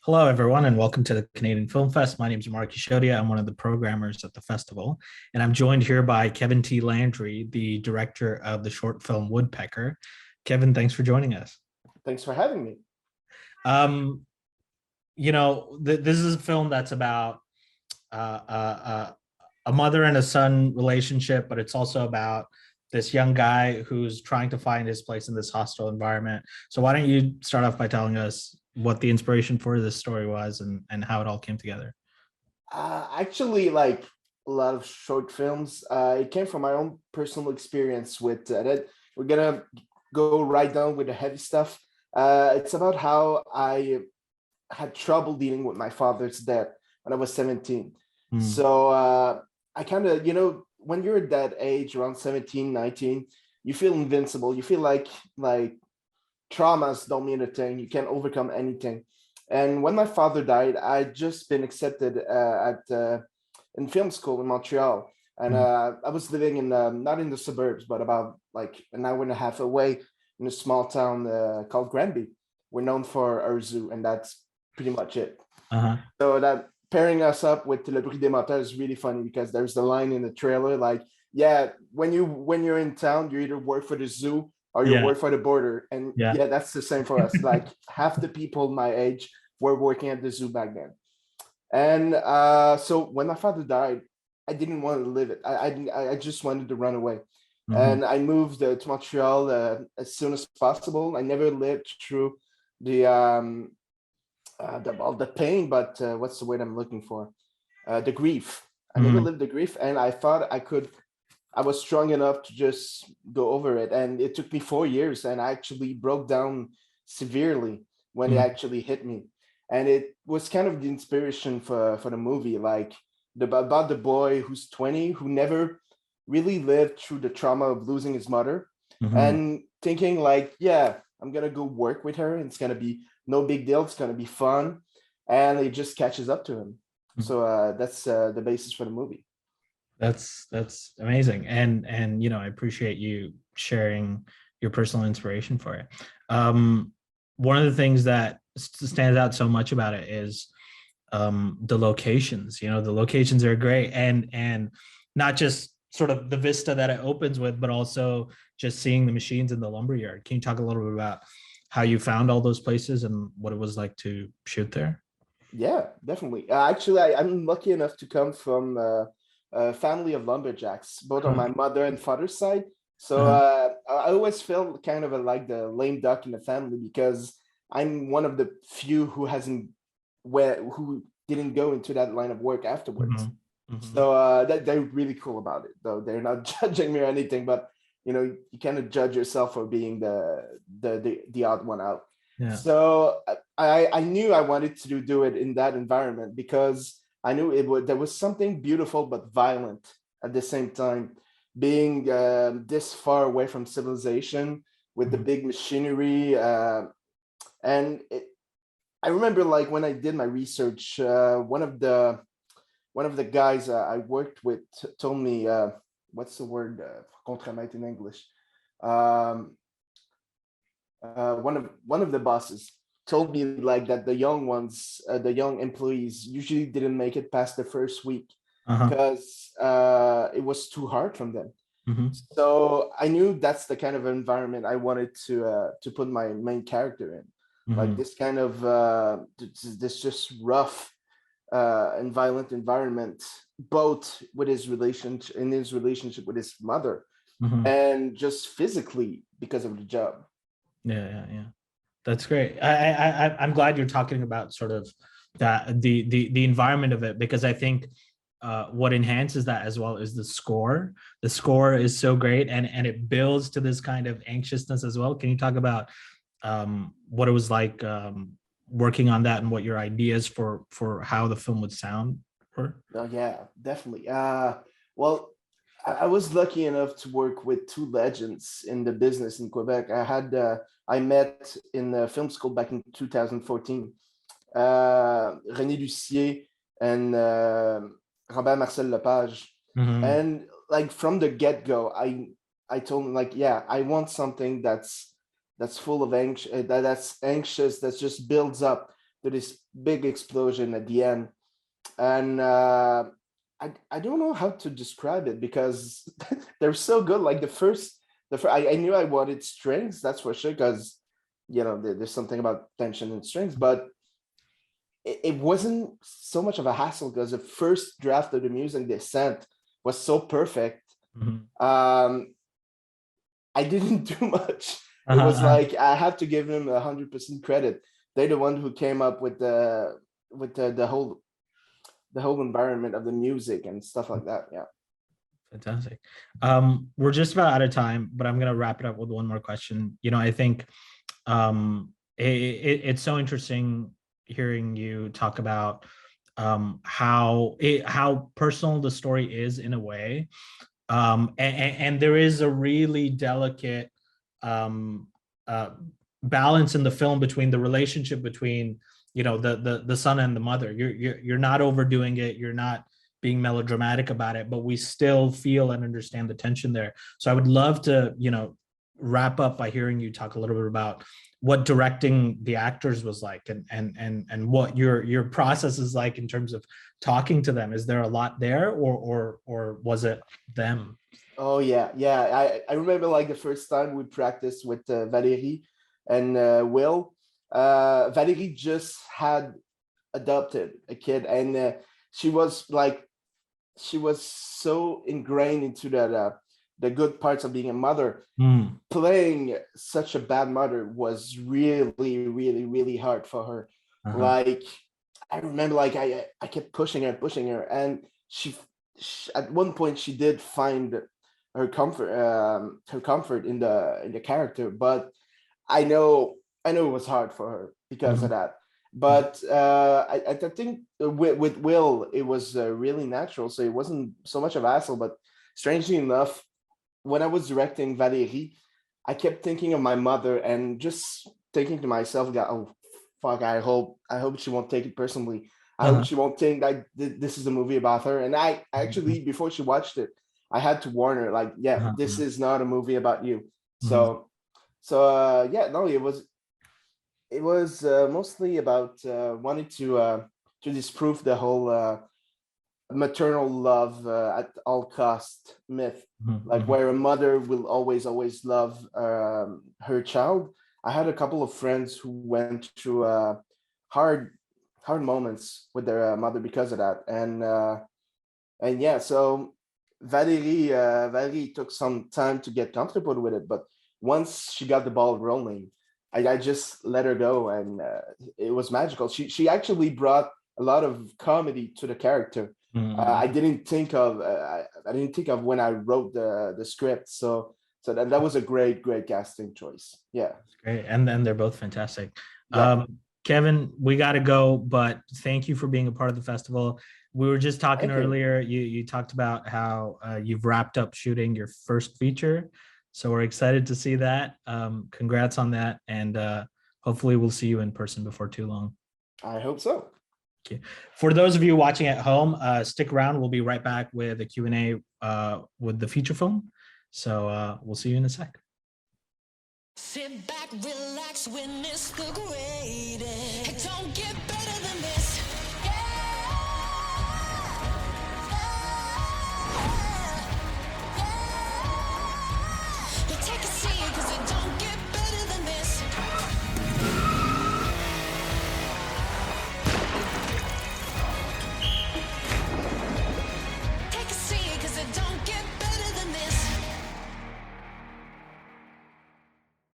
Hello, everyone, and welcome to the Canadian Film Fest. My name is Mark Ishodia. I'm one of the programmers at the festival, and I'm joined here by Kevin T. Landry, the director of the short film Woodpecker. Kevin, thanks for joining us. Thanks for having me. Um, this is a film that's about uh, uh, uh, a mother and a son relationship, but it's also about this young guy who's trying to find his place in this hostile environment. So why don't you start off by telling us what the inspiration for this story was and how it all came together? Actually, like a lot of short films, it came from my own personal experience with that. We're gonna go right down with the heavy stuff. It's about how I had trouble dealing with my father's death when I was 17. Mm, So I kind of, when you're at that age, around 17, 19, you feel invincible. You feel like traumas don't mean a thing. You can't overcome anything. And when my father died, I'd just been accepted at in film school in Montreal, and mm, I was living in not in the suburbs, but about like an hour and a half away in a small town called Granby. We're known for our zoo, and that's pretty much it. uh-huh. So that pairing us up with Le Bruit des Moteurs is really funny because there's the line in the trailer like, yeah, when you're in town, you either work for the zoo or you Yeah, work for the border. And yeah. yeah, that's the same for us. Like half the people my age were working at the zoo back then. And so when my father died, I didn't want to live it. I just wanted to run away. Hmm. And I moved to Montreal as soon as possible. I never lived through the all the pain, but what's the word I'm looking for? The grief. I never Hmm. lived the grief, and I thought I could. I was strong enough to just go over it, and it took me 4 years, and I actually broke down severely when it Hmm. actually hit me, and it was kind of the inspiration for the movie, like about the boy who's 20 who never really lived through the trauma of losing his mother, Hmm. and thinking like, yeah, I'm gonna go work with her, and it's gonna be no big deal. It's gonna be fun, and it just catches up to him. So that's the basis for the movie. That's amazing, and I appreciate you sharing your personal inspiration for it. One of the things that stands out so much about it is the locations. The locations are great, and not just sort of the vista that it opens with, but also just seeing the machines in the lumberyard. Can you talk a little bit about how you found all those places and what it was like to shoot there? Yeah, definitely. Actually, I'm lucky enough to come from a family of lumberjacks, both on my mother and father's side. So Uh-huh. I always felt kind of like the lame duck in the family because I'm one of the few who hasn't who didn't go into that line of work afterwards. Mhm. Mhm. So that they're really cool about it, though they're not judging me or anything. But you kind of judge yourself for being the odd one out. Yeah. So I knew I wanted to do it in that environment because I knew it would. There was something beautiful but violent at the same time, being this far away from civilization with the Mhm. big machinery. And I remember like when I did my research, one of the guys I worked with told me, what's the word contrainte in English? Um, one of the bosses told me like that the young ones, the young employees, usually didn't make it past the first week Uh-huh. because it was too hard from them. Mhm. So I knew that's the kind of environment I wanted to put my main character in, like Mhm. this kind of this just rough and violent environment, both with his relationship with his mother, Mhm. and just physically because of the job. Yeah, yeah, yeah. That's great. I'm glad you're talking about sort of that the environment of it, because I think what enhances that as well is the score. The score is so great, and it builds to this kind of anxiousness as well. Can you talk about what it was like working on that and what your ideas for how the film would sound were? Oh yeah, definitely. Well, I was lucky enough to work with two legends in the business in Quebec. I met in film school back in 2014. René Lucier and Robert Marcel Lepage. Mm-hmm. And like from the get-go, I told him like, yeah, I want something that's full of that's anxious, that just builds up. to this big explosion at the end. And I don't know how to describe it because they're so good. Like I knew I wanted strings, that's for sure, because there's something about tension and strings, but it wasn't so much of a hassle because the first draft of the music they sent was so perfect. I didn't do much. It was like I have to give him 100% credit. They're the one who came up with the whole environment of the music and stuff like that. Yeah. Fantastic. We're just about out of time, but I'm gonna wrap it up with one more question. I think it's so interesting hearing you talk about how personal the story is in a way, and there is a really delicate balance in the film between the relationship between the son and the mother. You're not overdoing it, you're not being melodramatic about it, but we still feel and understand the tension there. So I would love to wrap up by hearing you talk a little bit about what directing the actors was like, and what your process is like in terms of talking to them. Is there a lot there, or was it them? Oh yeah. I remember like the first time we practiced with Valérie and Will. Valérie just had adopted a kid, and she was so ingrained into that the good parts of being a mother. Playing such a bad mother was really, really, really hard for her. Like I remember, like I kept pushing her, and she at one point she did find her comfort in the character, but I know it was hard for her because of that. But I think with Will it was really natural, so it wasn't so much of a hassle. But strangely enough, when I was directing Valérie, I kept thinking of my mother and just thinking to myself, "Oh, fuck! I hope she won't take it personally. I hope she won't think that this is a movie about her." And I actually, before she watched it, I had to warn her, like, "Yeah, this is not a movie about you." So yeah, no, it was mostly about wanting to disprove the whole maternal love at all cost myth, like where a mother will always love her child. I had a couple of friends who went through hard moments with their mother because of that, and yeah, so Valérie took some time to get comfortable with it, but once she got the ball rolling, I just let her go, and it was magical. She actually brought a lot of comedy to the character. I didn't think of when I wrote the script. So that was a great casting choice. Yeah. That's great. And then they're both fantastic. Yeah. Kevin, we got to go, but thank you for being a part of the festival. We were just talking earlier. You talked about how you've wrapped up shooting your first feature. So we're excited to see that. Congrats on that. And hopefully we'll see you in person before too long. I hope so. Okay. For those of you watching at home, stick around. We'll be right back with a Q&A with the feature film. So we'll see you in a sec. Sit back, relax, witness the greatest. It don't get better than this. You take a seat, 'cause